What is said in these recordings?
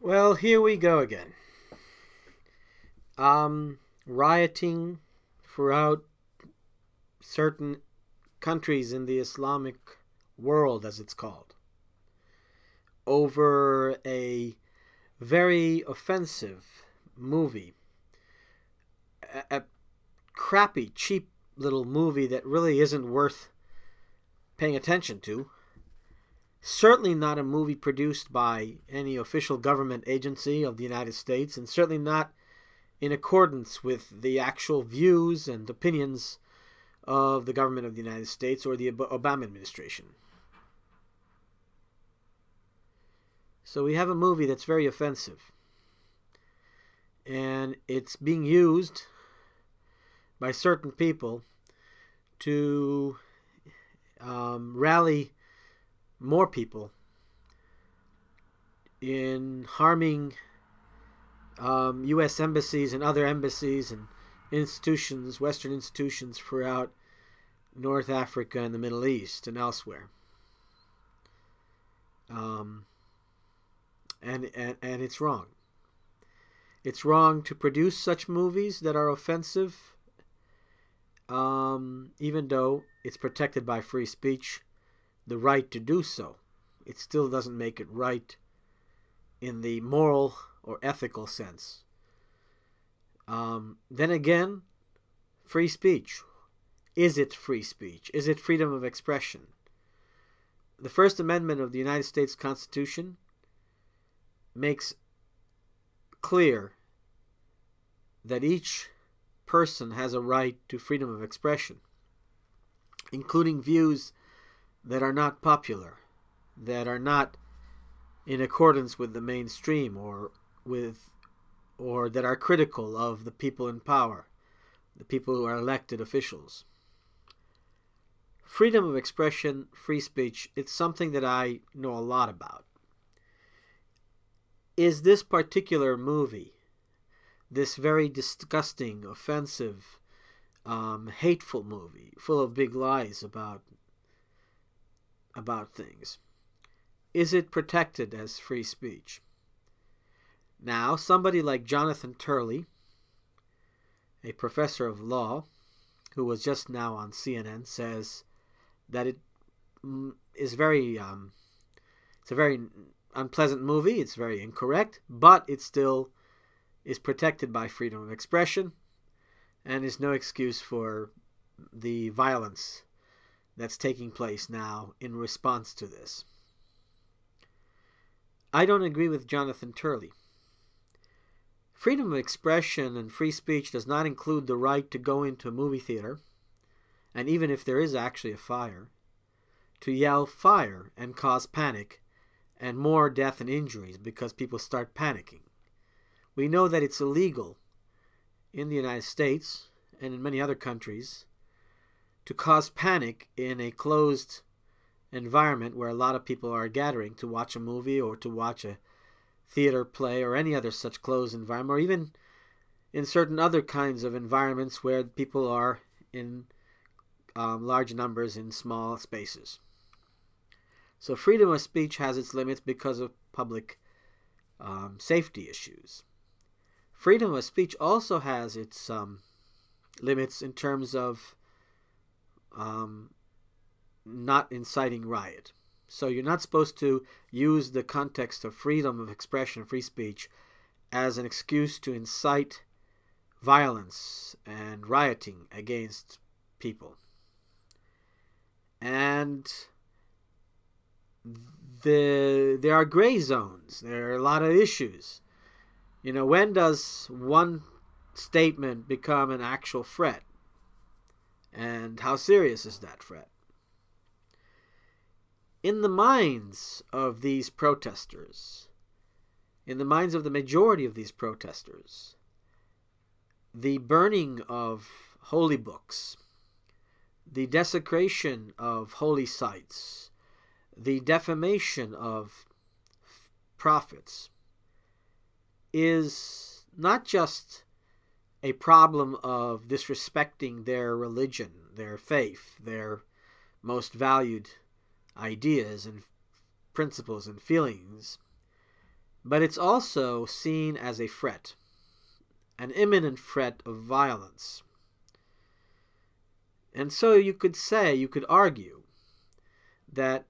Well, here we go again. Rioting throughout certain countries in the Islamic world, as it's called, over a very offensive movie. A crappy, cheap little movie that really isn't worth paying attention to. Certainly not a movie produced by any official government agency of the United States, and certainly not in accordance with the actual views and opinions of the government of the United States or the Obama administration. So we have a movie that's very offensive, and it's being used by certain people to rally more people in harming U.S. embassies and other embassies and institutions, Western institutions throughout North Africa and the Middle East and elsewhere. And it's wrong. It's wrong to produce such movies that are offensive, even though it's protected by free speech, the right to do so. It still doesn't make it right in the moral or ethical sense. Then again, free speech. Is it free speech? Is it freedom of expression? The First Amendment of the United States Constitution makes clear that each person has a right to freedom of expression, including views that are not popular, that are not in accordance with the mainstream, or that are critical of the people in power, the people who are elected officials. Freedom of expression, free speech, it's something that I know a lot about. Is this particular movie, this very disgusting, offensive, hateful movie, full of big lies about things, is it protected as free speech? Now, somebody like Jonathan Turley, a professor of law, who was just now on CNN, says that it is it's a very unpleasant movie, it's very incorrect, but it still is protected by freedom of expression and is no excuse for the violence that's taking place now in response to this. I don't agree with Jonathan Turley. Freedom of expression and free speech does not include the right to go into a movie theater, and even if there is actually a fire, to yell fire and cause panic and more death and injuries because people start panicking. We know that it's illegal in the United States and in many other countries to cause panic in a closed environment where a lot of people are gathering to watch a movie or to watch a theater play or any other such closed environment, or even in certain other kinds of environments where people are in large numbers in small spaces. So freedom of speech has its limits because of public safety issues. Freedom of speech also has its limits in terms of not inciting riot. So you're not supposed to use the context of freedom of expression, free speech, as an excuse to incite violence and rioting against people. And there are gray zones. There are a lot of issues. You know, when does one statement become an actual threat? And how serious is that threat? In the minds of these protesters, in the minds of the majority of these protesters, the burning of holy books, the desecration of holy sites, the defamation of prophets is not just a problem of disrespecting their religion, their faith, their most valued ideas and principles and feelings. but it's also seen as a threat, an imminent threat of violence. And so you could argue that,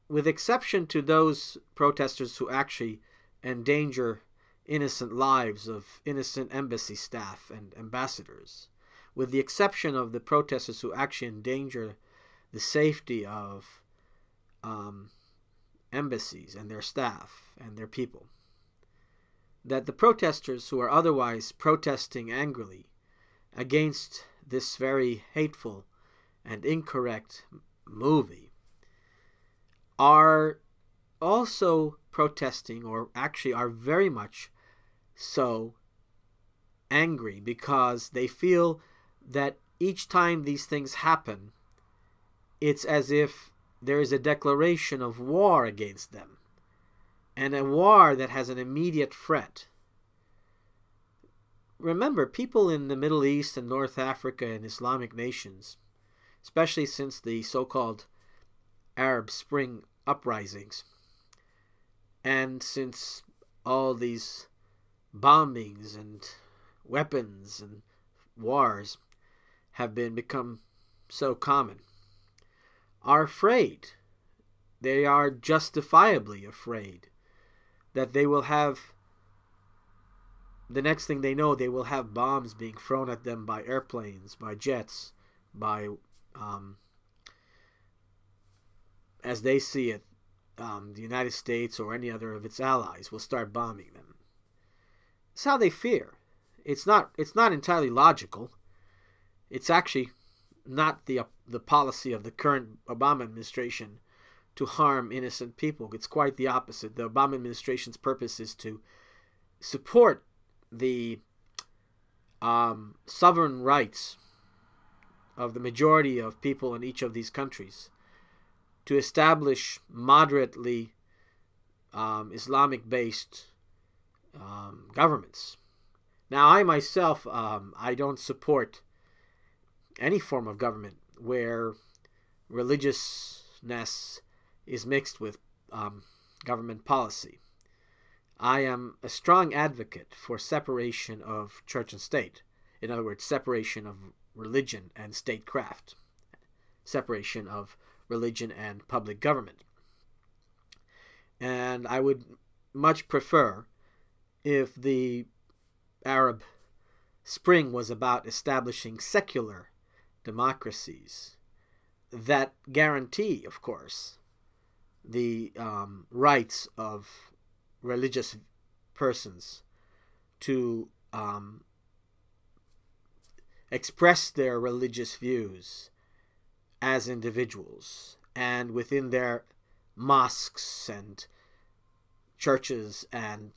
with exception to those protesters who actually endanger innocent lives of innocent embassy staff and ambassadors, with the exception of the protesters who actually endanger the safety of embassies and their staff and their people, that the protesters who are otherwise protesting angrily against this very hateful and incorrect movie are also protesting, or actually are very much so, angry because they feel that each time these things happen, it's as if there is a declaration of war against them, and a war that has an immediate threat. Remember, people in the Middle East and North Africa and Islamic nations, especially since the so-called Arab Spring uprisings, and since all these bombings and weapons and wars have become so common, are afraid. They are justifiably afraid that they will have, the next thing they know, they will have bombs being thrown at them by airplanes, by jets, by, as they see it, the United States or any other of its allies will start bombing them. It's how they fear. It's not entirely logical. It's actually not the policy of the current Obama administration to harm innocent people. It's quite the opposite. The Obama administration's purpose is to support the sovereign rights of the majority of people in each of these countries, to establish moderately Islamic-based governments. Now, I myself, I don't support any form of government where religiousness is mixed with government policy. I am a strong advocate for separation of church and state. In other words, separation of religion and statecraft. Separation of religion and public government. And I would much prefer if the Arab Spring was about establishing secular democracies that guarantee, of course, the rights of religious persons to express their religious views as individuals, and within their mosques and churches and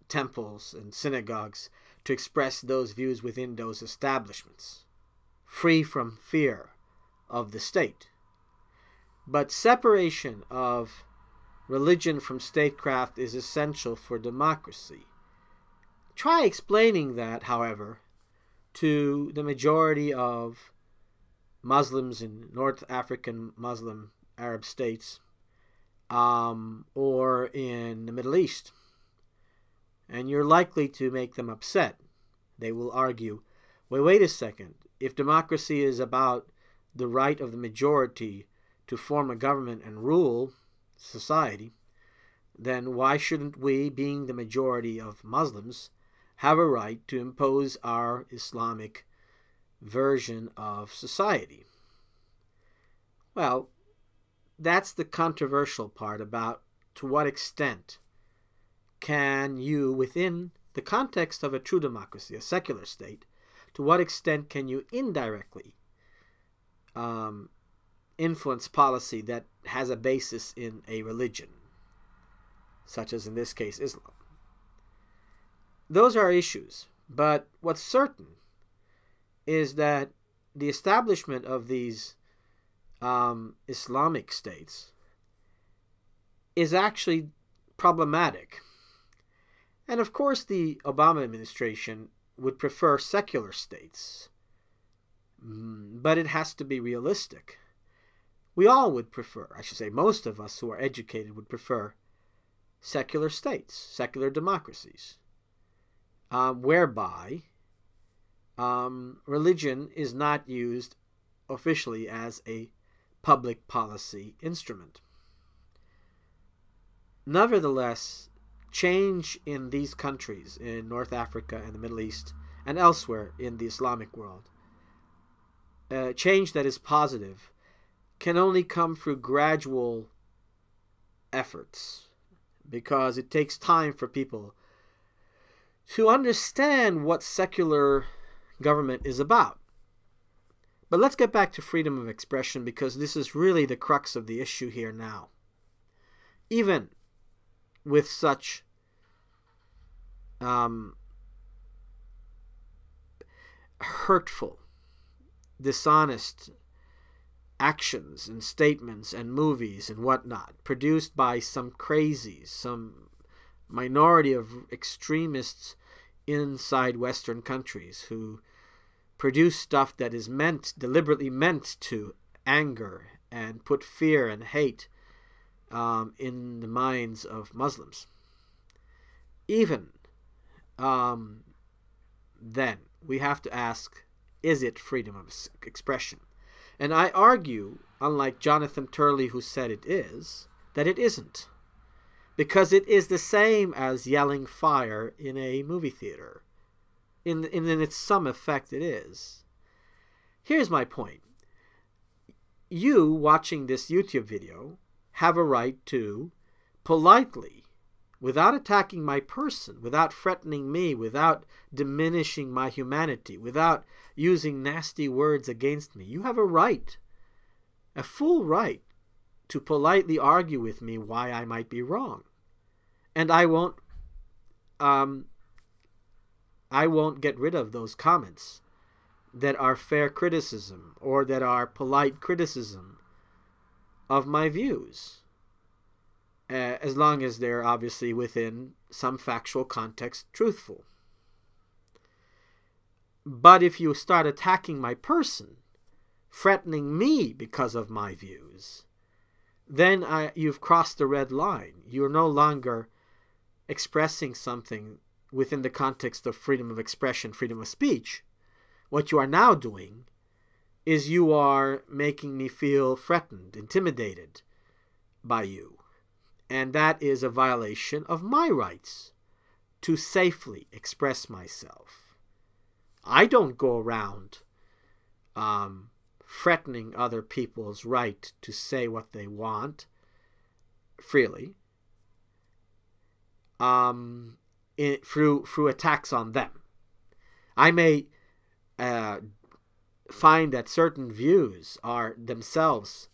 temples and synagogues to express those views within those establishments, free from fear of the state. But separation of religion from statecraft is essential for democracy. Try explaining that, however, to the majority of Muslims in North African Muslim Arab states, or in the Middle East, and you're likely to make them upset. They will argue, wait a second, if democracy is about the right of the majority to form a government and rule society, then why shouldn't we, being the majority of Muslims, have a right to impose our Islamic version of society? Well, that's the controversial part about to what extent can you, within the context of a true democracy, a secular state, to what extent can you indirectly influence policy that has a basis in a religion, such as in this case Islam? Those are issues, but what's certain is that the establishment of these Islamic states is actually problematic. And of course the Obama administration would prefer secular states, but it has to be realistic. We all would prefer, I should say most of us who are educated would prefer secular states, secular democracies, whereby religion is not used officially as a public policy instrument. Nevertheless, change in these countries, in North Africa and the Middle East, and elsewhere in the Islamic world, change that is positive, can only come through gradual efforts, because it takes time for people to understand what secular government is about. But let's get back to freedom of expression, because this is really the crux of the issue here now. Even with such hurtful, dishonest actions and statements and movies and whatnot produced by some crazies, some minority of extremists inside Western countries who produce stuff that is deliberately meant to anger and put fear and hate in the minds of Muslims. Even then, we have to ask, is it freedom of expression? And I argue, unlike Jonathan Turley, who said it is, that it isn't. Because it is the same as yelling fire in a movie theater. In its some effect, it is. Here's my point. You, watching this YouTube video, have a right to politely, without attacking my person, without threatening me, without diminishing my humanity, without using nasty words against me, you have a right, a full right, to politely argue with me why I might be wrong. And I won't get rid of those comments that are fair criticism or that are polite criticism of my views, as long as they're obviously within some factual context truthful. But if you start attacking my person, threatening me because of my views, then you've crossed the red line. You're no longer expressing something within the context of freedom of expression, freedom of speech. What you are now doing is you are making me feel threatened, intimidated by you. And that is a violation of my rights to safely express myself. I don't go around threatening other people's right to say what they want freely through attacks on them. I may find that certain views are themselves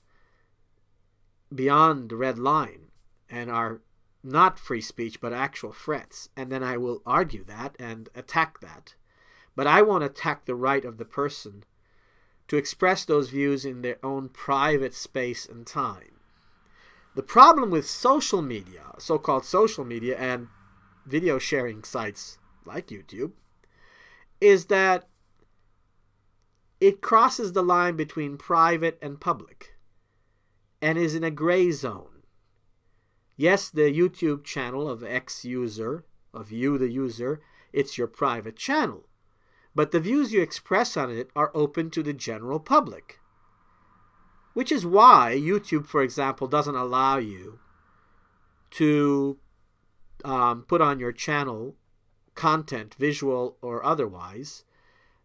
beyond the red line and are not free speech but actual threats, and then I will argue that and attack that. But I won't attack the right of the person to express those views in their own private space and time. The problem with social media, so-called social media, and video sharing sites like YouTube, is that it crosses the line between private and public and is in a gray zone. Yes, the YouTube channel of X user, of you the user, it's your private channel. But the views you express on it are open to the general public. Which is why YouTube, for example, doesn't allow you to put on your channel content, visual or otherwise,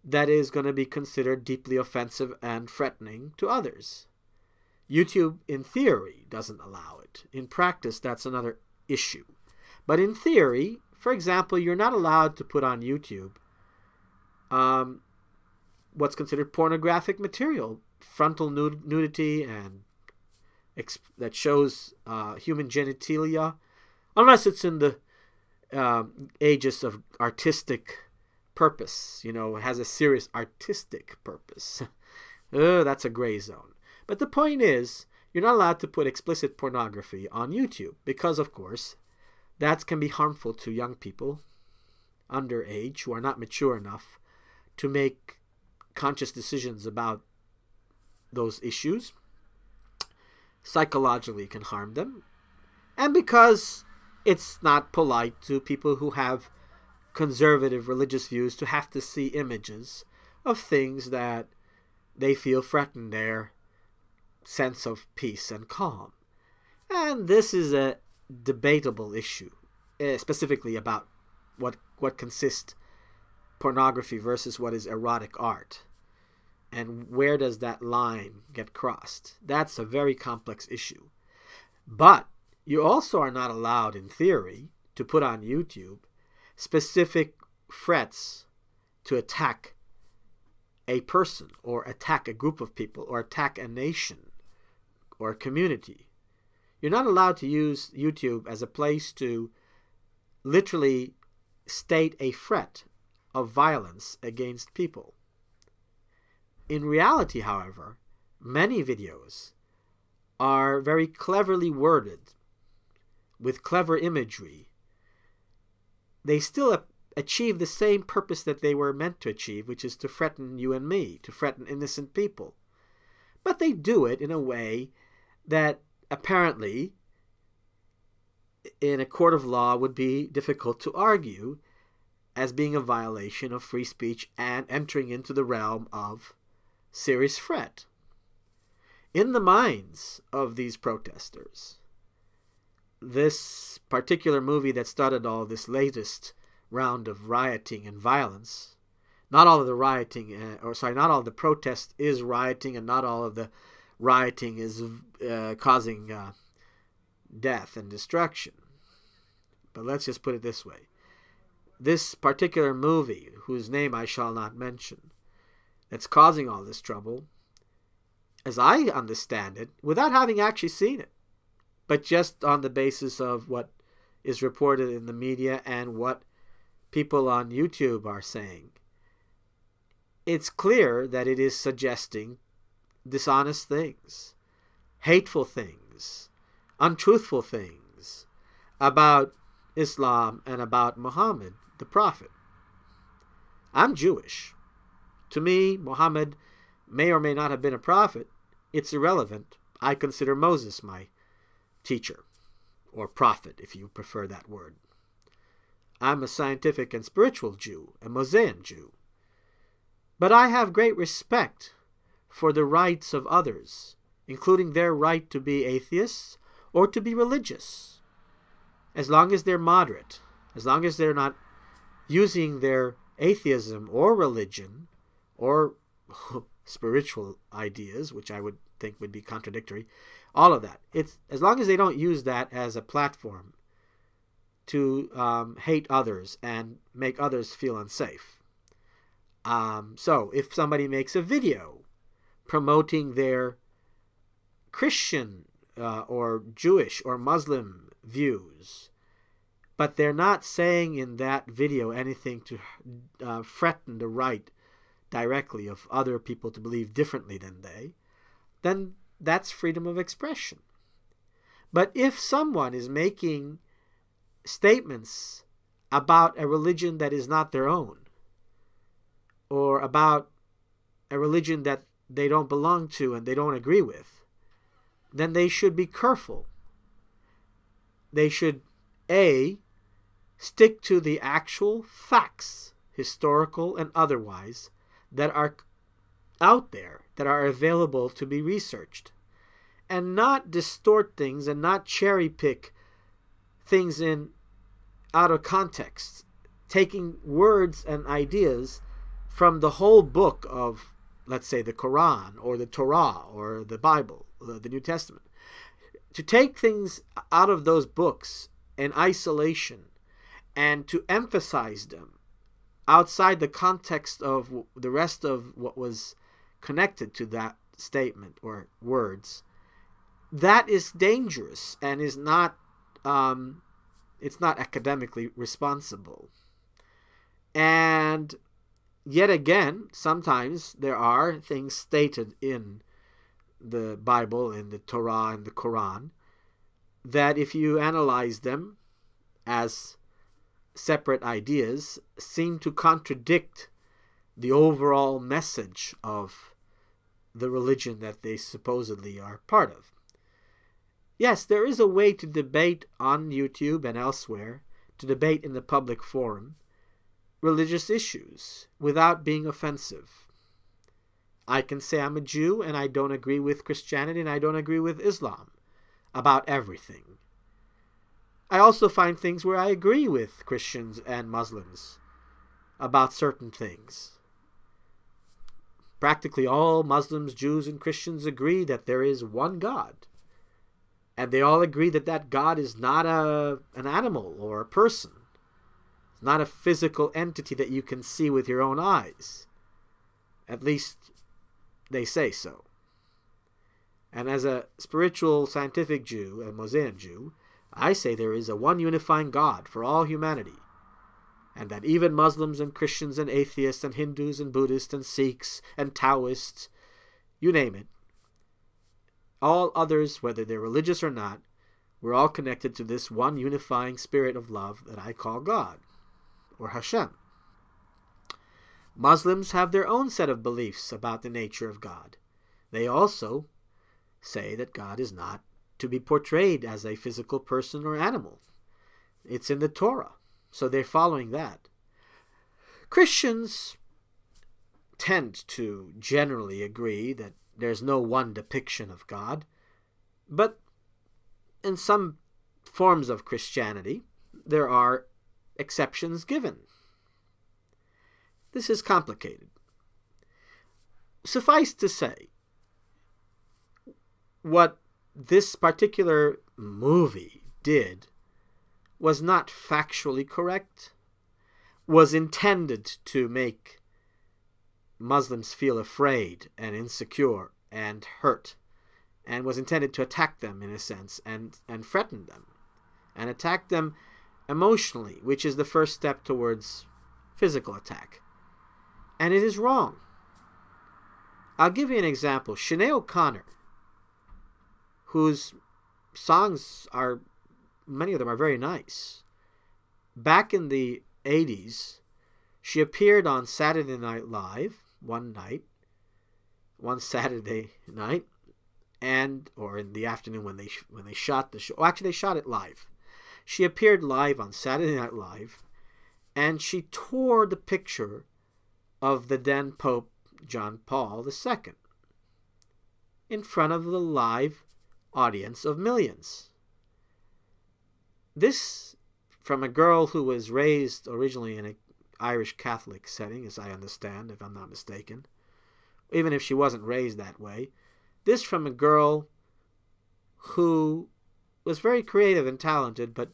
that is going to be considered deeply offensive and threatening to others. YouTube, in theory, doesn't allow it. In practice, that's another issue. But in theory, for example, you're not allowed to put on YouTube what's considered pornographic material, frontal nudity, and that shows human genitalia, unless it's in the aegis of artistic purpose, has a serious artistic purpose. That's a gray zone. But the point is, you're not allowed to put explicit pornography on YouTube because, of course, that can be harmful to young people underage who are not mature enough to make conscious decisions about those issues. Psychologically, it can harm them. And because it's not polite to people who have conservative religious views to have to see images of things that they feel threaten their sense of peace and calm. And this is a debatable issue, specifically about what consists pornography versus what is erotic art. And where does that line get crossed? That's a very complex issue. But you also are not allowed, in theory, to put on YouTube specific threats to attack a person or attack a group of people or attack a nation or a community. You're not allowed to use YouTube as a place to literally state a threat of violence against people. In reality, however, many videos are very cleverly worded with clever imagery. They still achieve the same purpose that they were meant to achieve, which is to threaten you and me, to threaten innocent people. But they do it in a way that apparently in a court of law would be difficult to argue as being a violation of free speech and entering into the realm of serious threat. In the minds of these protesters, this particular movie that started all this latest round of rioting and violence, not all of the rioting, not all of the protest is rioting, and not all of the rioting is causing death and destruction. But let's just put it this way. This particular movie, whose name I shall not mention, that's causing all this trouble, as I understand it, without having actually seen it, but just on the basis of what is reported in the media and what people on YouTube are saying, it's clear that it is suggesting dishonest things, hateful things, untruthful things about Islam and about Muhammad, the Prophet. I'm Jewish. To me, Muhammad may or may not have been a prophet. It's irrelevant. I consider Moses my teacher, or prophet, if you prefer that word. I'm a scientific and spiritual Jew, a Mosaic Jew. But I have great respect for the rights of others, including their right to be atheists or to be religious, as long as they're moderate, as long as they're not using their atheism or religion or spiritual ideas, which I would think would be contradictory, all of that. It's as long as they don't use that as a platform to hate others and make others feel unsafe. So if somebody makes a video promoting their Christian or Jewish or Muslim views, but they're not saying in that video anything to threaten the right directly of other people to believe differently than they, then that's freedom of expression. But if someone is making statements about a religion that is not their own, or about a religion that they don't belong to and they don't agree with, then they should be careful. They should, A, stick to the actual facts, historical and otherwise, that are out there, that are available to be researched, and not distort things and not cherry pick things out of context, taking words and ideas from the whole book of, let's say, the Quran or the Torah or the Bible, the New Testament. To take things out of those books in isolation and to emphasize them outside the context of the rest of what was connected to that statement or words, that is dangerous and is not, it's not academically responsible. And yet again, sometimes there are things stated in the Bible, in the Torah, and the Quran, that if you analyze them as separate ideas, seem to contradict the overall message of the religion that they supposedly are part of. Yes, there is a way to debate on YouTube and elsewhere, to debate in the public forum, religious issues without being offensive. I can say I'm a Jew and I don't agree with Christianity and I don't agree with Islam about everything. I also find things where I agree with Christians and Muslims about certain things. Practically all Muslims, Jews, and Christians agree that there is one God. And they all agree that that God is not an animal or a person. It's not a physical entity that you can see with your own eyes. At least they say so. And as a spiritual, scientific Jew, a Mosaic Jew, I say there is a one unifying God for all humanity. And that even Muslims and Christians and atheists and Hindus and Buddhists and Sikhs and Taoists, you name it, all others, whether they're religious or not, we're all connected to this one unifying spirit of love that I call God, or Hashem. Muslims have their own set of beliefs about the nature of God. They also say that God is not to be portrayed as a physical person or animal. It's in the Torah, so they're following that. Christians tend to generally agree that there's no one depiction of God, but in some forms of Christianity, there are exceptions given. This is complicated. Suffice to say, what this particular movie did was not factually correct, was intended to make Muslims feel afraid and insecure and hurt, and was intended to attack them in a sense and threaten them and attack them emotionally, which is the first step towards physical attack. And it is wrong. I'll give you an example. Sinead O'Connor, whose songs are, many of them are very nice. Back in the 80s, she appeared on Saturday Night Live one Saturday night, or in the afternoon when they shot the show. Oh, actually, they shot it live. She appeared live on Saturday Night Live, and she tore the picture of the then Pope John Paul II in front of the live audience of millions. This, from a girl who was raised originally in an Irish Catholic setting, as I understand, if I'm not mistaken, even if she wasn't raised that way, this from a girl who was very creative and talented, but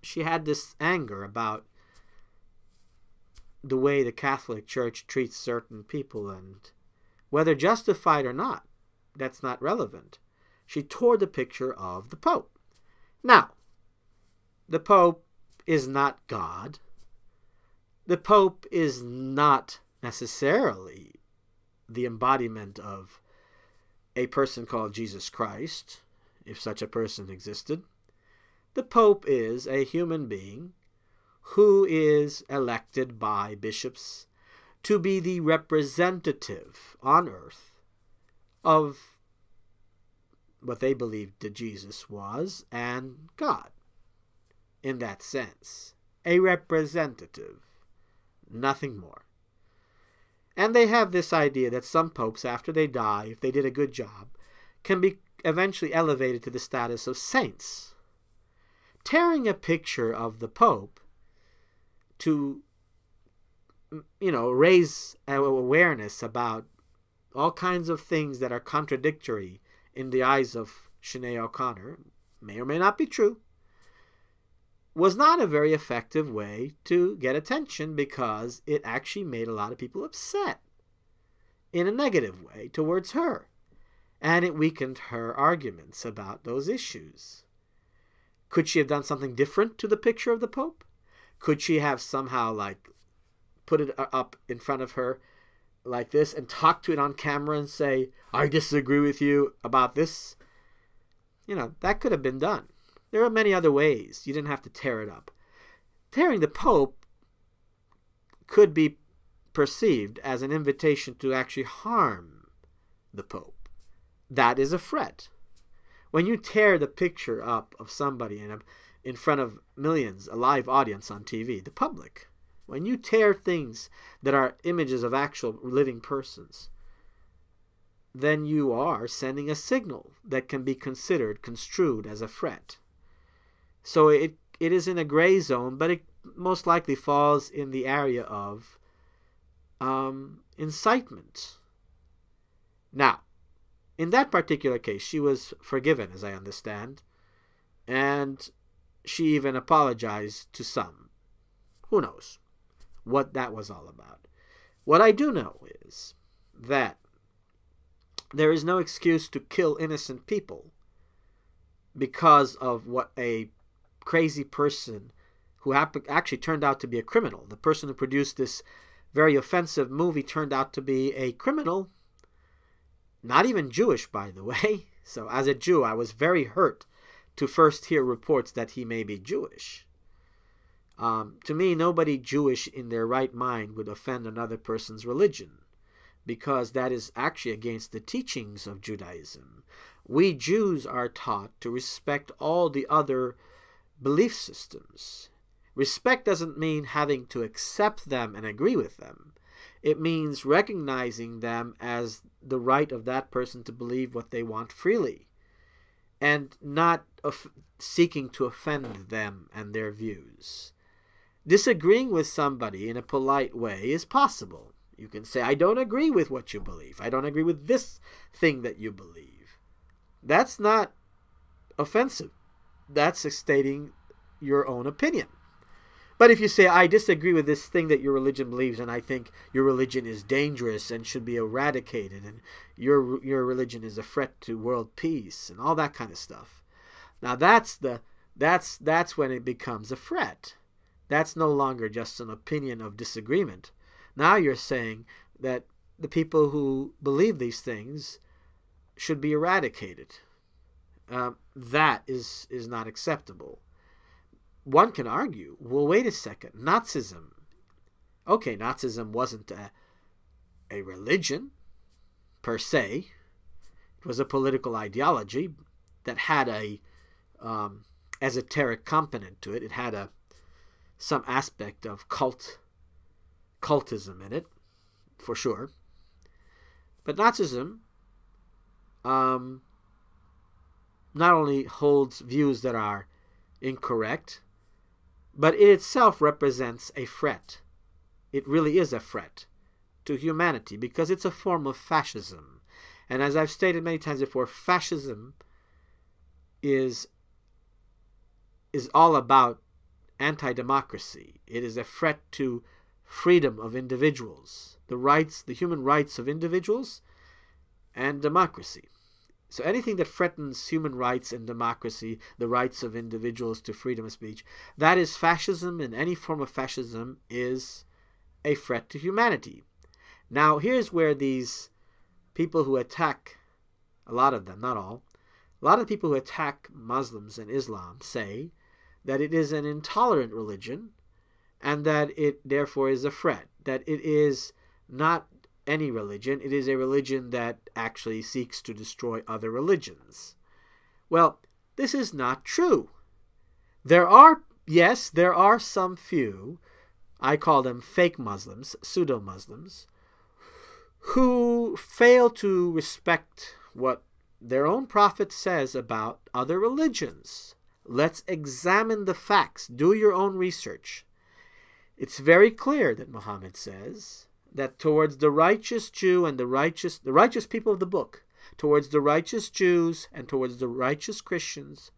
she had this anger about the way the Catholic Church treats certain people, and whether justified or not, that's not relevant. She tore the picture of the Pope. Now, the Pope is not God. The Pope is not necessarily the embodiment of a person called Jesus Christ, if such a person existed. The Pope is a human being who is elected by bishops to be the representative on earth of what they believed that Jesus was and God. In that sense, a representative, nothing more. And they have this idea that some popes, after they die, if they did a good job, can be eventually elevated to the status of saints. Tearing a picture of the Pope to, raise awareness about all kinds of things that are contradictory in the eyes of Sinead O'Connor, may or may not be true, was not a very effective way to get attention, because it actually made a lot of people upset in a negative way towards her. And it weakened her arguments about those issues. Could she have done something different to the picture of the Pope? Could she have somehow put it up in front of her like this and talk to it on camera and say, I disagree with you about this? That could have been done. There are many other ways. You didn't have to tear it up. Tearing the Pope could be perceived as an invitation to actually harm the Pope. That is a threat. When you tear the picture up of somebody in front of millions, a live audience on TV, the public, when you tear things that are images of actual living persons, then you are sending a signal that can be construed as a threat. So it is in a gray zone, but it most likely falls in the area of incitement. Now, in that particular case, she was forgiven, as I understand, and she even apologized to some. Who knows what that was all about? What I do know is that there is no excuse to kill innocent people because of what a crazy person who actually turned out to be a criminal. The person who produced this very offensive movie turned out to be a criminal, not even Jewish, by the way. So as a Jew, I was very hurt to first hear reports that he may be Jewish. To me, nobody Jewish in their right mind would offend another person's religion, because that is actually against the teachings of Judaism. We Jews are taught to respect all the other belief systems. Respect doesn't mean having to accept them and agree with them. It means recognizing them as the right of that person to believe what they want freely, and not seeking to offend them and their views. Disagreeing with somebody in a polite way is possible. You can say, I don't agree with what you believe. I don't agree with this thing that you believe. That's not offensive. That's stating your own opinion. But if you say, I disagree with this thing that your religion believes, and I think your religion is dangerous and should be eradicated, and your religion is a threat to world peace, and all that kind of stuff. Now that's when it becomes a threat. That's no longer just an opinion of disagreement. Now you're saying that the people who believe these things should be eradicated. That is not acceptable. One can argue, well, wait a second, Nazism. Okay, Nazism wasn't a religion, per se. It was a political ideology that had a esoteric component to it. It had some aspect of cultism in it, for sure. But Nazism not only holds views that are incorrect, but it itself represents a threat. It really is a threat to humanity because it's a form of fascism. And as I've stated many times before, fascism is all about anti-democracy. It is a threat to freedom of individuals, the human rights of individuals, and democracy. So anything that threatens human rights and democracy, the rights of individuals to freedom of speech, that is fascism, and any form of fascism is a threat to humanity. Now, here's where these people who attack, a lot of them, not all, a lot of people who attack Muslims and Islam say that it is an intolerant religion and that it therefore is a threat, that it is not any religion, it is a religion that actually seeks to destroy other religions. Well, this is not true. There are some few, I call them fake Muslims, pseudo-Muslims, who fail to respect what their own prophet says about other religions. Let's examine the facts. Do your own research. It's very clear that Muhammad says that towards the righteous Jew and the righteous people of the book, towards the righteous Jews and towards the righteous Christians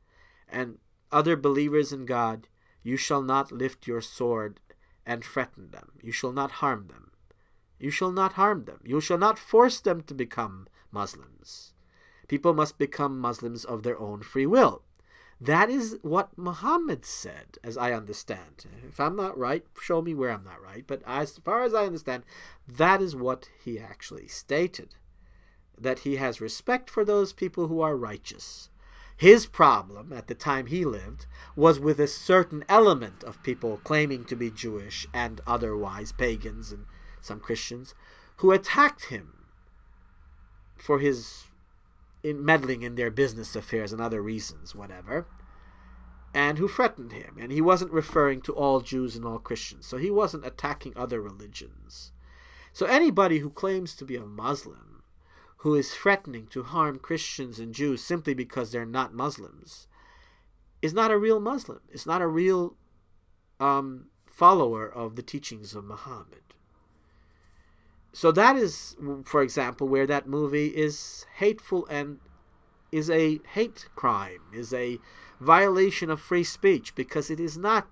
and other believers in God, you shall not lift your sword and threaten them. You shall not harm them. You shall not harm them. You shall not force them to become Muslims. People must become Muslims of their own free will. That is what Muhammad said, as I understand. If I'm not right, show me where I'm not right. But as far as I understand, that is what he actually stated. That he has respect for those people who are righteous. His problem, at the time he lived, was with a certain element of people claiming to be Jewish and otherwise pagans and some Christians, who attacked him for his in meddling in their business affairs and other reasons, whatever, and who threatened him. And he wasn't referring to all Jews and all Christians, so he wasn't attacking other religions. So anybody who claims to be a Muslim, who is threatening to harm Christians and Jews simply because they're not Muslims, is not a real Muslim. Is not a real follower of the teachings of Muhammad. So that is, for example, where that movie is hateful and is a hate crime, is a violation of free speech, because it is not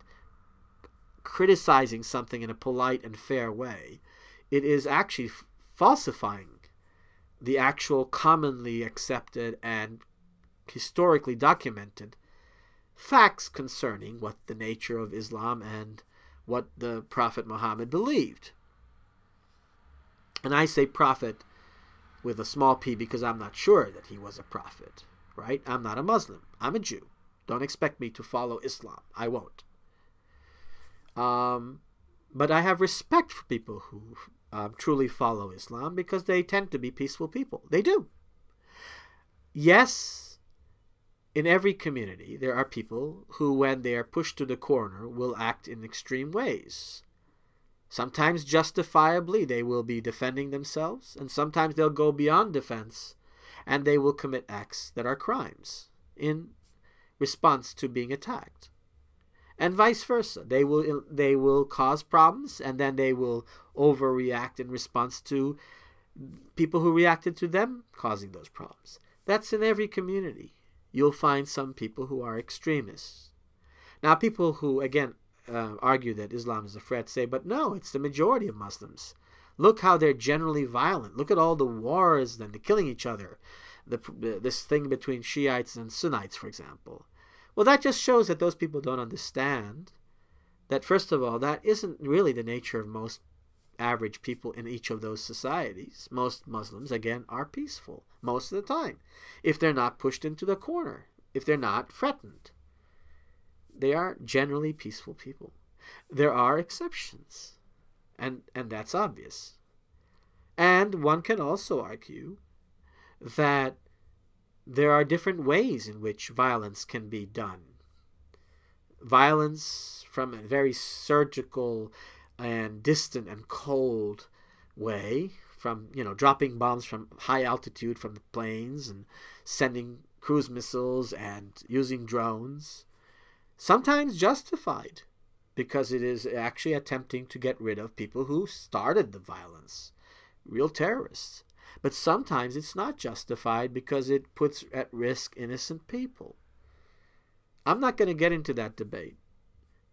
criticizing something in a polite and fair way. It is actually falsifying the actual commonly accepted and historically documented facts concerning what the nature of Islam and what the Prophet Muhammad believed. And I say prophet with a small p because I'm not sure that he was a prophet, right? I'm not a Muslim. I'm a Jew. Don't expect me to follow Islam. I won't. But I have respect for people who truly follow Islam because they tend to be peaceful people. They do. Yes, in every community, there are people who, when they are pushed to the corner, will act in extreme ways. Sometimes justifiably, they will be defending themselves, and sometimes they'll go beyond defense, and they will commit acts that are crimes in response to being attacked. And vice versa. They will cause problems, and then they will overreact in response to people who reacted to them causing those problems. That's in every community. You'll find some people who are extremists. Now, people who, again, argue that Islam is a threat say, but no, it's the majority of Muslims. Look how they're generally violent. Look at all the wars and the killing each other. This thing between Shiites and Sunnites, for example. Well, that just shows that those people don't understand that, first of all, that isn't really the nature of most average people in each of those societies. Most Muslims, again, are peaceful most of the time, if they're not pushed into the corner, if they're not threatened. They are generally peaceful people. There are exceptions, and that's obvious. And one can also argue that there are different ways in which violence can be done. Violence from a very surgical and distant and cold way, from, dropping bombs from high altitude from the planes and sending cruise missiles and using drones. Sometimes justified, because it is actually attempting to get rid of people who started the violence, real terrorists. But sometimes it's not justified because it puts at risk innocent people. I'm not going to get into that debate.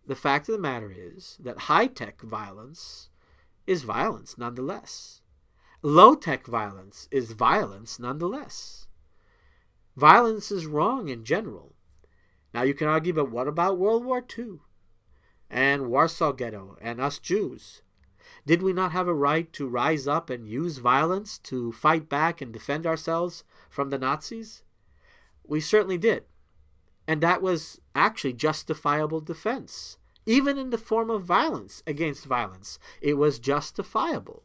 The fact of the matter is that high-tech violence is violence nonetheless. Low-tech violence is violence nonetheless. Violence is wrong in general. Now you can argue, but what about World War II and Warsaw Ghetto and us Jews? Did we not have a right to rise up and use violence to fight back and defend ourselves from the Nazis? We certainly did. And that was actually justifiable defense. Even in the form of violence against violence, it was justifiable.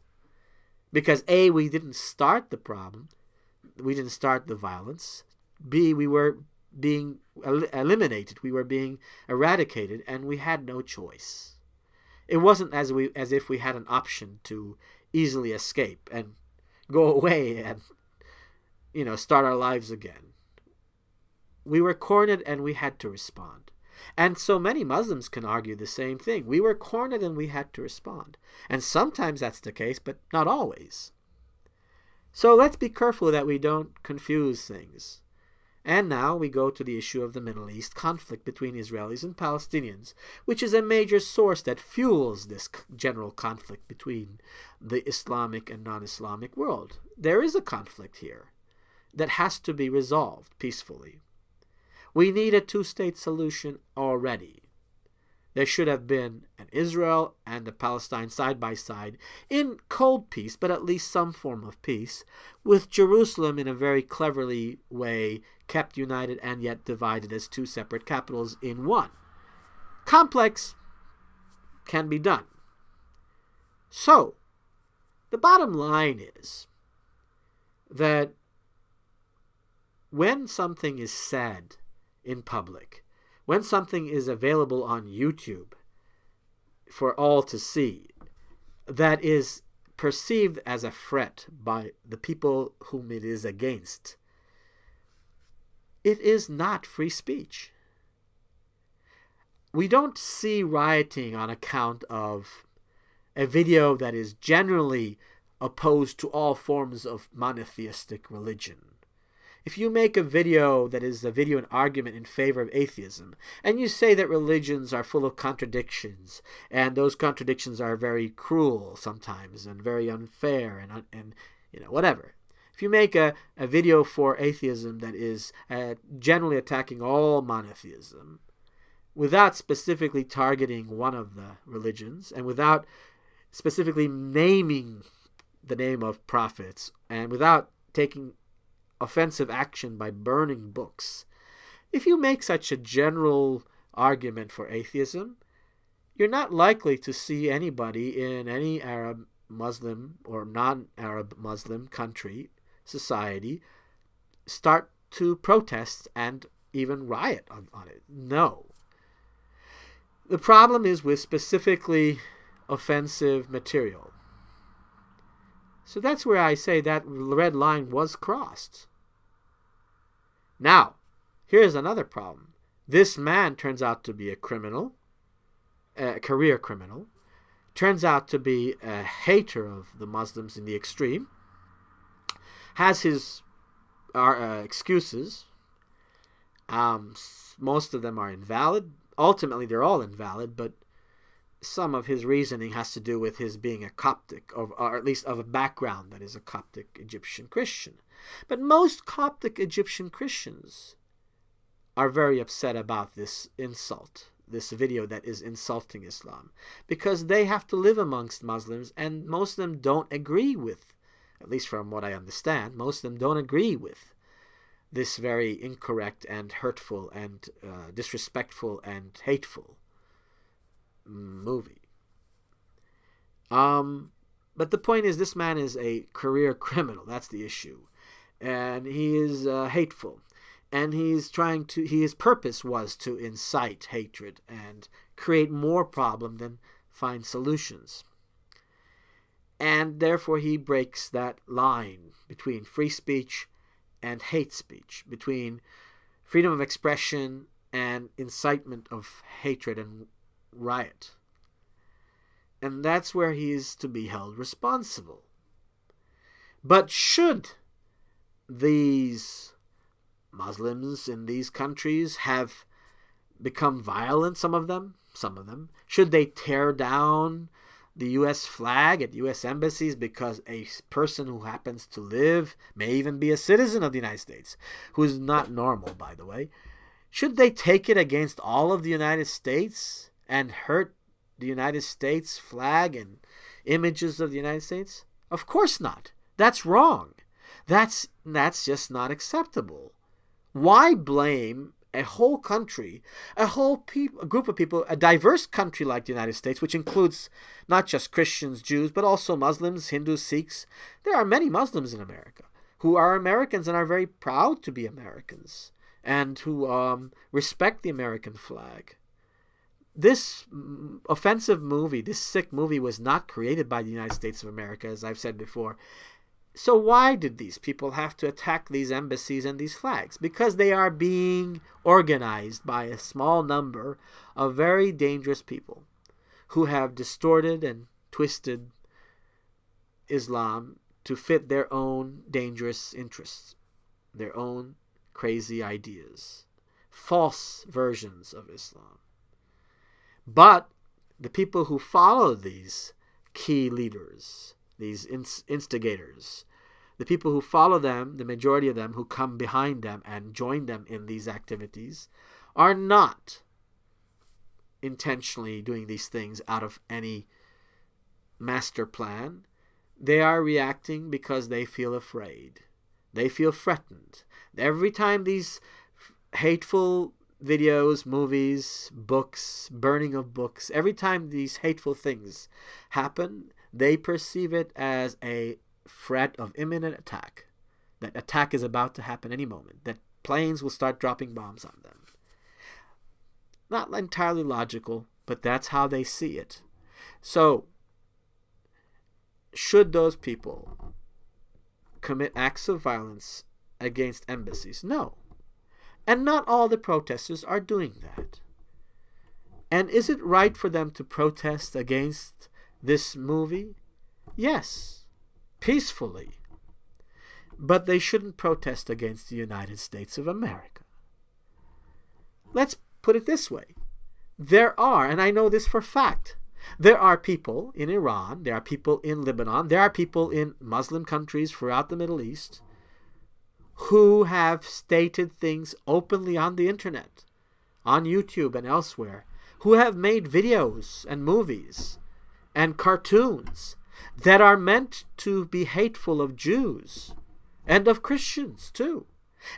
Because A, we didn't start the problem. We didn't start the violence. B, we were being eliminated. We were being eradicated, and we had no choice. It wasn't as if we had an option to easily escape and go away and, start our lives again. We were cornered and we had to respond. And so many Muslims can argue the same thing. We were cornered and we had to respond. And sometimes that's the case, but not always. So let's be careful that we don't confuse things. And now we go to the issue of the Middle East conflict between Israelis and Palestinians, which is a major source that fuels this general conflict between the Islamic and non-Islamic world. There is a conflict here that has to be resolved peacefully. We need a two-state solution already. There should have been an Israel and a Palestine side by side in cold peace, but at least some form of peace, with Jerusalem in a very cleverly way kept united and yet divided as two separate capitals in one. Complex, can be done. So, the bottom line is that when something is said in public, when something is available on YouTube for all to see, that is perceived as a threat by the people whom it is against, it is not free speech. We don't see rioting on account of a video that is generally opposed to all forms of monotheistic religion. If you make a video that is a video, an argument in favor of atheism, and you say that religions are full of contradictions, and those contradictions are very cruel sometimes, and very unfair, and whatever. If you make a video for atheism that is generally attacking all monotheism, without specifically targeting one of the religions, and without specifically naming the name of prophets, and without taking offensive action by burning books, if you make such a general argument for atheism, you're not likely to see anybody in any Arab, Muslim, or non-Arab Muslim country, society, start to protest and even riot on it. No. The problem is with specifically offensive material. So that's where I say that red line was crossed. Now, here's another problem. This man turns out to be a criminal, a career criminal, turns out to be a hater of the Muslims in the extreme, has his excuses. Most of them are invalid. Ultimately, they're all invalid, but some of his reasoning has to do with his being a Coptic, or at least of a background that is a Coptic Egyptian Christian. But most Coptic Egyptian Christians are very upset about this insult, this video that is insulting Islam, because they have to live amongst Muslims, and most of them don't agree with, at least from what I understand, most of them don't agree with this very incorrect and hurtful and disrespectful and hateful movie. But the point is, this man is a career criminal. That's the issue. And he is hateful. And his purpose was to incite hatred and create more problem than find solutions. And therefore he breaks that line between free speech and hate speech, between freedom of expression and incitement of hatred and riot. And that's where he is to be held responsible. But should these Muslims in these countries have become violent, some of them, should they tear down the U.S. flag at U.S. embassies because a person who happens to live, may even be a citizen of the United States, who is not normal, by the way, should they take it against all of the United States and hurt the United States flag and images of the United States? Of course not. That's wrong. That's just not acceptable. Why blame a whole country, a group of people, a diverse country like the United States, which includes not just Christians, Jews, but also Muslims, Hindus, Sikhs? There are many Muslims in America who are Americans and are very proud to be Americans and who respect the American flag. This offensive movie, this sick movie, was not created by the United States of America, as I've said before. So why did these people have to attack these embassies and these flags? Because they are being organized by a small number of very dangerous people who have distorted and twisted Islam to fit their own dangerous interests, their own crazy ideas, false versions of Islam. But the people who follow these key leaders, these instigators, the people who follow them, the majority of them who come behind them and join them in these activities, are not intentionally doing these things out of any master plan. They are reacting because they feel afraid. They feel threatened. Every time these hateful videos, movies, books, burning of books, every time these hateful things happen, they perceive it as a threat of imminent attack. that attack is about to happen any moment, that planes will start dropping bombs on them. Not entirely logical, but that's how they see it. So, should those people commit acts of violence against embassies? No. And not all the protesters are doing that. And is it right for them to protest against this movie? Yes, peacefully. But they shouldn't protest against the United States of America. Let's put it this way. There are, and I know this for a fact, there are people in Iran, there are people in Lebanon, there are people in Muslim countries throughout the Middle East who have stated things openly on the internet, on YouTube and elsewhere, who have made videos and movies and cartoons that are meant to be hateful of Jews and of Christians too,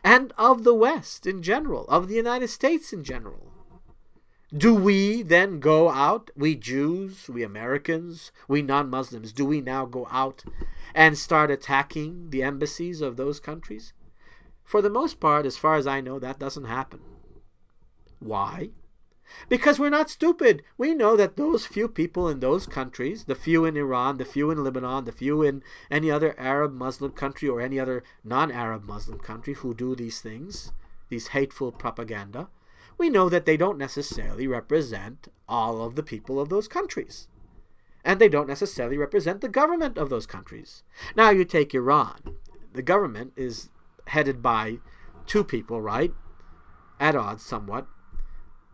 and of the West in general, of the United States in general. Do we then go out, we Jews, we Americans, we non-Muslims, do we now go out and start attacking the embassies of those countries? For the most part, as far as I know, that doesn't happen. Why? Because we're not stupid. We know that those few people in those countries, the few in Iran, the few in Lebanon, the few in any other Arab Muslim country or any other non-Arab Muslim country who do these things, these hateful propaganda, we know that they don't necessarily represent all of the people of those countries. And they don't necessarily represent the government of those countries. Now you take Iran. The government is headed by two people, right? At odds somewhat.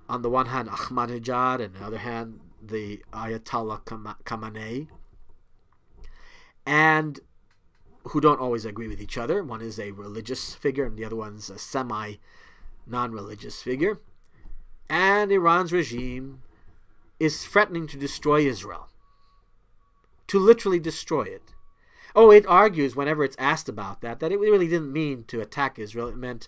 On the one hand, Ahmadinejad, and on the other hand, the Ayatollah Khamenei. And who don't always agree with each other. One is a religious figure and the other one's a semi-non-religious figure. And Iran's regime is threatening to destroy Israel. To literally destroy it. Oh, it argues whenever it's asked about that it really didn't mean to attack Israel. It meant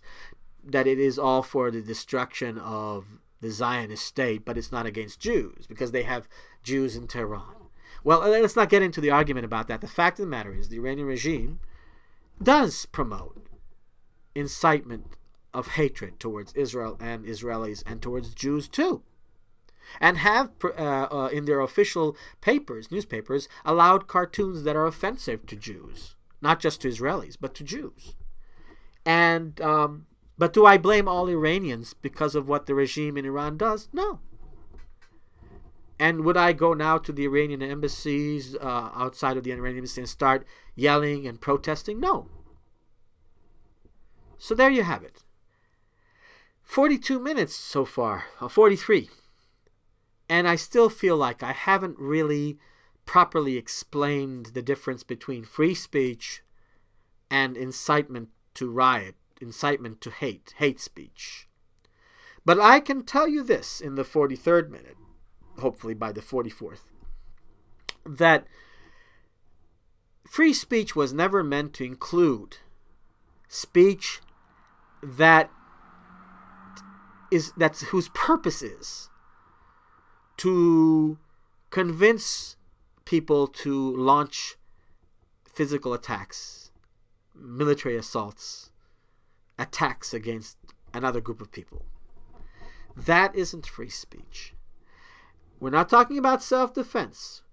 that it is all for the destruction of the Zionist state, but it's not against Jews, because they have Jews in Tehran. Well, let's not get into the argument about that. The fact of the matter is the Iranian regime does promote incitement of hatred towards Israel and Israelis and towards Jews too, and have in their official papers, newspapers, allowed cartoons that are offensive to Jews, not just to Israelis but to Jews. And but do I blame all Iranians because of what the regime in Iran does? No. And would I go now to the Iranian embassies outside of the Iranian embassy and start yelling and protesting? No. So there you have it. 42 minutes so far, 43. And I still feel like I haven't really properly explained the difference between free speech and incitement to riot, incitement to hate speech. But I can tell you this in the 43rd minute, hopefully by the 44th, that free speech was never meant to include speech whose purpose is to convince people to launch physical attacks, military assaults, attacks against another group of people. That isn't free speech. We're not talking about self-defense.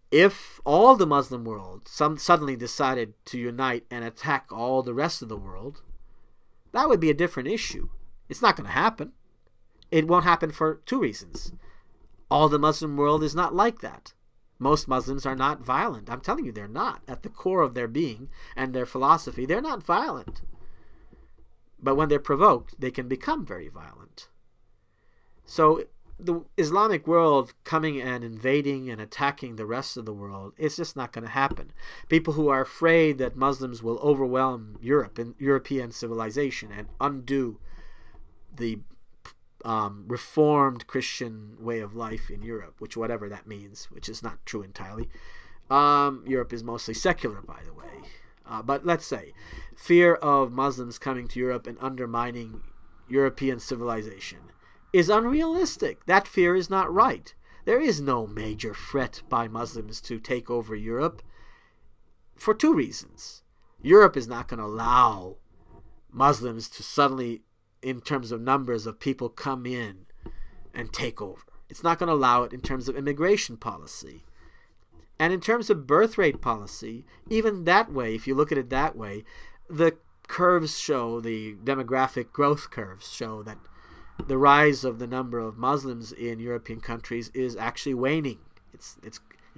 If all the Muslim world suddenly decided to unite and attack all the rest of the world, that would be a different issue. It's not going to happen. It won't happen for two reasons. All the Muslim world is not like that. Most Muslims are not violent. I'm telling you, they're not. At the core of their being and their philosophy, they're not violent. But when they're provoked, they can become very violent. So the Islamic world coming and invading and attacking the rest of the world, it's just not going to happen. People who are afraid that Muslims will overwhelm Europe and European civilization and undo the reformed Christian way of life in Europe, which whatever that means, which is not true entirely. Europe is mostly secular, by the way. But let's say fear of Muslims coming to Europe and undermining European civilization is unrealistic. That fear is not right. There is no major threat by Muslims to take over Europe for two reasons. Europe is not going to allow Muslims to suddenly, in terms of numbers of people, come in and take over. It's not going to allow it in terms of immigration policy. And in terms of birth rate policy, even that way, if you look at it that way, the curves show, the demographic growth curves show that the rise of the number of Muslims in European countries is actually waning. It's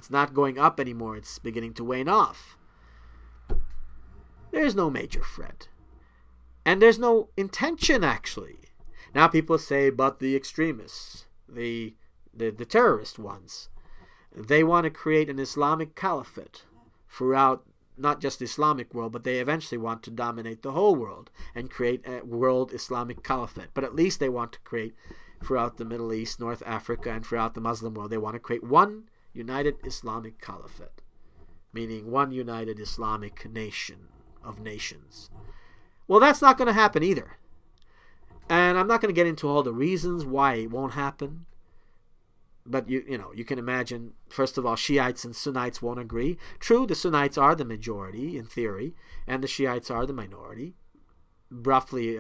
not going up anymore. It's beginning to wane off. There's no major threat. And there's no intention, actually. Now people say, but the extremists, the terrorist ones, they want to create an Islamic caliphate throughout not just the Islamic world, but they eventually want to dominate the whole world and create a world Islamic caliphate. But at least they want to create throughout the Middle East, North Africa, and throughout the Muslim world, they want to create one united Islamic caliphate, meaning one united Islamic nation of nations. Well, that's not going to happen either. And I'm not going to get into all the reasons why it won't happen. But you can imagine, first of all, Shiites and Sunnites won't agree. True, the Sunnites are the majority in theory, and the Shiites are the minority, roughly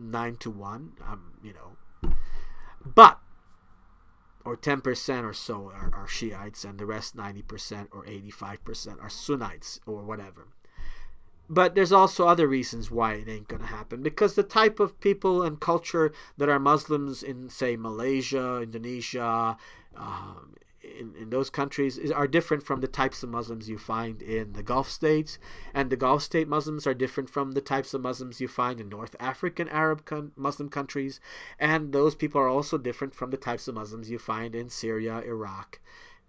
9-1, But, or 10% or so are Shiites, and the rest 90% or 85% are Sunnites or whatever. But there's also other reasons why it ain't going to happen. Because the type of people and culture that are Muslims in, say, Malaysia, Indonesia, in those countries are different from the types of Muslims you find in the Gulf states. And the Gulf state Muslims are different from the types of Muslims you find in North African Arab Muslim countries. And those people are also different from the types of Muslims you find in Syria, Iraq,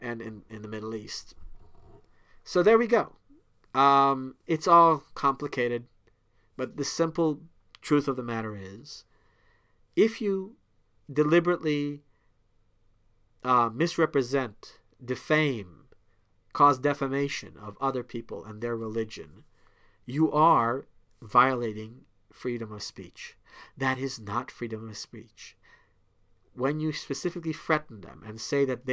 and in the Middle East. So there we go. It's all complicated, but the simple truth of the matter is, if you deliberately misrepresent, defame, cause defamation of other people and their religion, you are violating freedom of speech. That is not freedom of speech. When you specifically threaten them and say that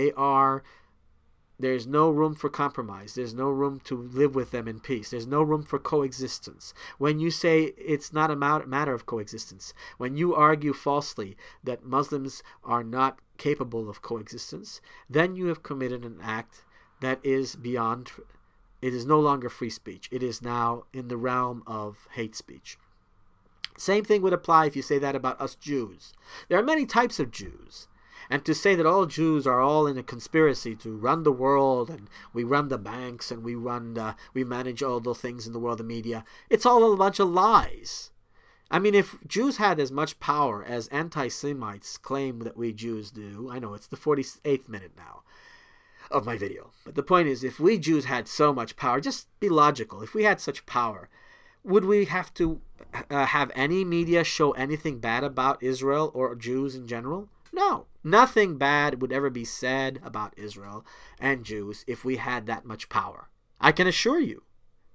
there's no room for compromise. There's no room to live with them in peace. There's no room for coexistence. When you say it's not a matter of coexistence, when you argue falsely that Muslims are not capable of coexistence, then you have committed an act that is beyond, it is no longer free speech. It is now in the realm of hate speech. Same thing would apply if you say that about us Jews. There are many types of Jews. And to say that all Jews are all in a conspiracy to run the world, and we run the banks, and we manage all the things in the world of media, it's all a bunch of lies. I mean, if Jews had as much power as anti-Semites claim that we Jews do, I know it's the 48th minute now of my video, but the point is, if we Jews had so much power, just be logical, if we had such power, would we have to have any media show anything bad about Israel or Jews in general? No, nothing bad would ever be said about Israel and Jews if we had that much power. I can assure you,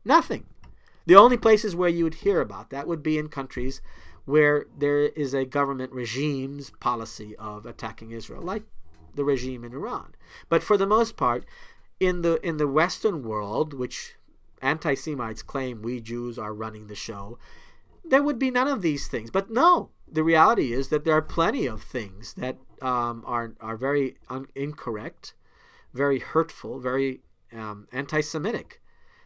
nothing. The only places where you would hear about that would be in countries where there is a government regime's policy of attacking Israel, like the regime in Iran. But for the most part, in the Western world, which anti-Semites claim we Jews are running the show, there would be none of these things. But no, the reality is that there are plenty of things that are very incorrect, very hurtful, very anti-Semitic,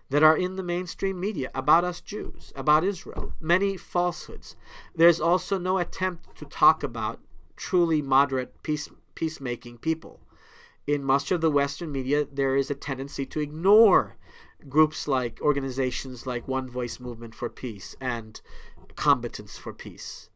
that are in the mainstream media about us Jews, about Israel. Many falsehoods. There's also no attempt to talk about truly moderate peacemaking people. In much of the Western media, there is a tendency to ignore groups like organizations like One Voice Movement for Peace and Combatants for Peace.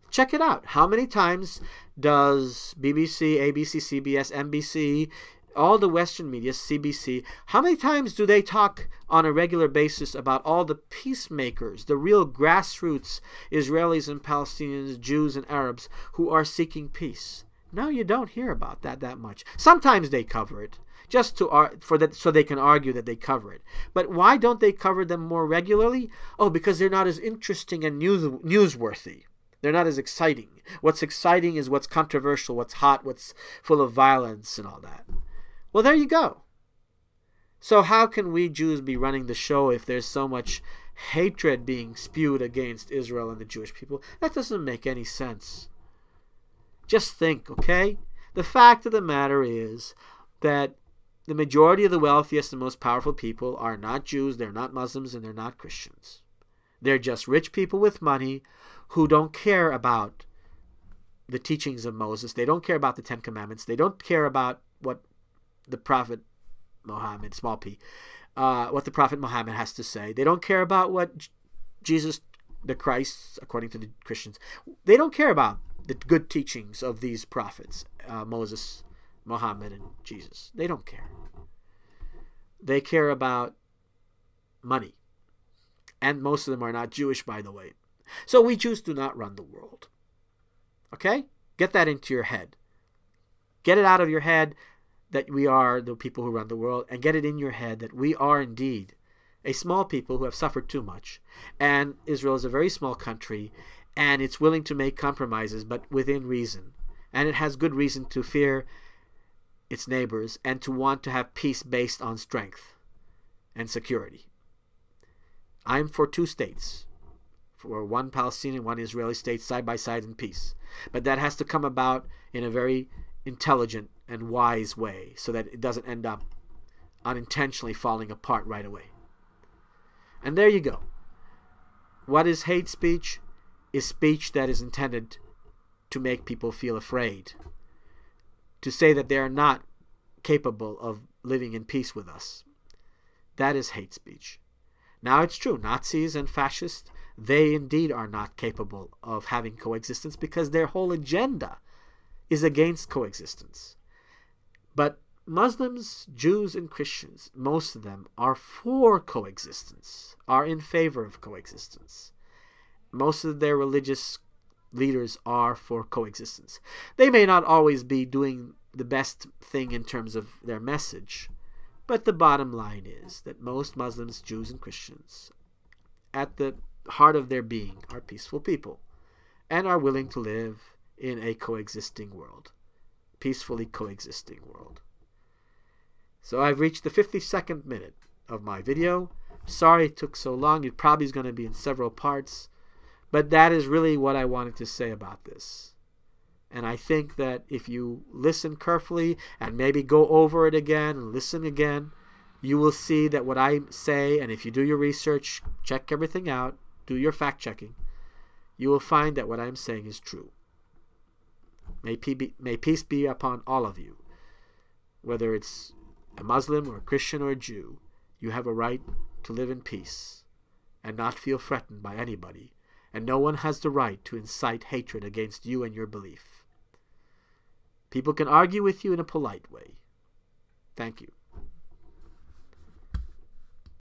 Check it out. How many times does BBC, ABC, CBS, NBC, all the Western media, CBC, how many times do they talk on a regular basis about all the peacemakers, the real grassroots Israelis and Palestinians, Jews and Arabs who are seeking peace? No, you don't hear about that much. Sometimes they cover it, just so they can argue that they cover it. But why don't they cover them more regularly? Oh, because they're not as interesting and newsworthy. They're not as exciting. What's exciting is what's controversial, what's hot, what's full of violence and all that. Well, there you go. So how can we Jews be running the show if there's so much hatred being spewed against Israel and the Jewish people? That doesn't make any sense. Just think, okay? The fact of the matter is that the majority of the wealthiest and most powerful people are not Jews, they're not Muslims, and they're not Christians. They're just rich people with money who don't care about the teachings of Moses. They don't care about the Ten Commandments. They don't care about what the Prophet Muhammad, small p, what the Prophet Muhammad has to say. They don't care about what Jesus, the Christ, according to the Christians, they don't care about the good teachings of these prophets, Moses, Muhammad, and Jesus. They don't care. They care about money. And most of them are not Jewish, by the way. So we Jews do not run the world. Okay? Get that into your head. Get it out of your head that we are the people who run the world, and get it in your head that we are indeed a small people who have suffered too much. And Israel is a very small country, and it's willing to make compromises, but within reason. And it has good reason to fear its neighbors and to want to have peace based on strength and security. I'm for two states, for one Palestinian, one Israeli state, side by side in peace. But that has to come about in a very intelligent and wise way so that it doesn't end up unintentionally falling apart right away. And there you go. What is hate speech? Is speech that is intended to make people feel afraid, to say that they are not capable of living in peace with us. That is hate speech. Now it's true, Nazis and fascists, they indeed are not capable of having coexistence because their whole agenda is against coexistence. But Muslims, Jews, and Christians, most of them are for coexistence, are in favor of coexistence. Most of their religious leaders are for coexistence. They may not always be doing the best thing in terms of their message, but the bottom line is that most Muslims, Jews, and Christians, at the heart of their being, are peaceful people and are willing to live in a coexisting world, peacefully coexisting world. So I've reached the 52nd minute of my video. Sorry it took so long. It probably is going to be in several parts, but that is really what I wanted to say about this. And I think that if you listen carefully and maybe go over it again and listen again, you will see that what I say, and if you do your research, check everything out, do your fact checking, you will find that what I'm saying is true. May peace be upon all of you. Whether it's a Muslim or a Christian or a Jew, you have a right to live in peace and not feel threatened by anybody. And no one has the right to incite hatred against you and your belief. People can argue with you in a polite way. Thank you.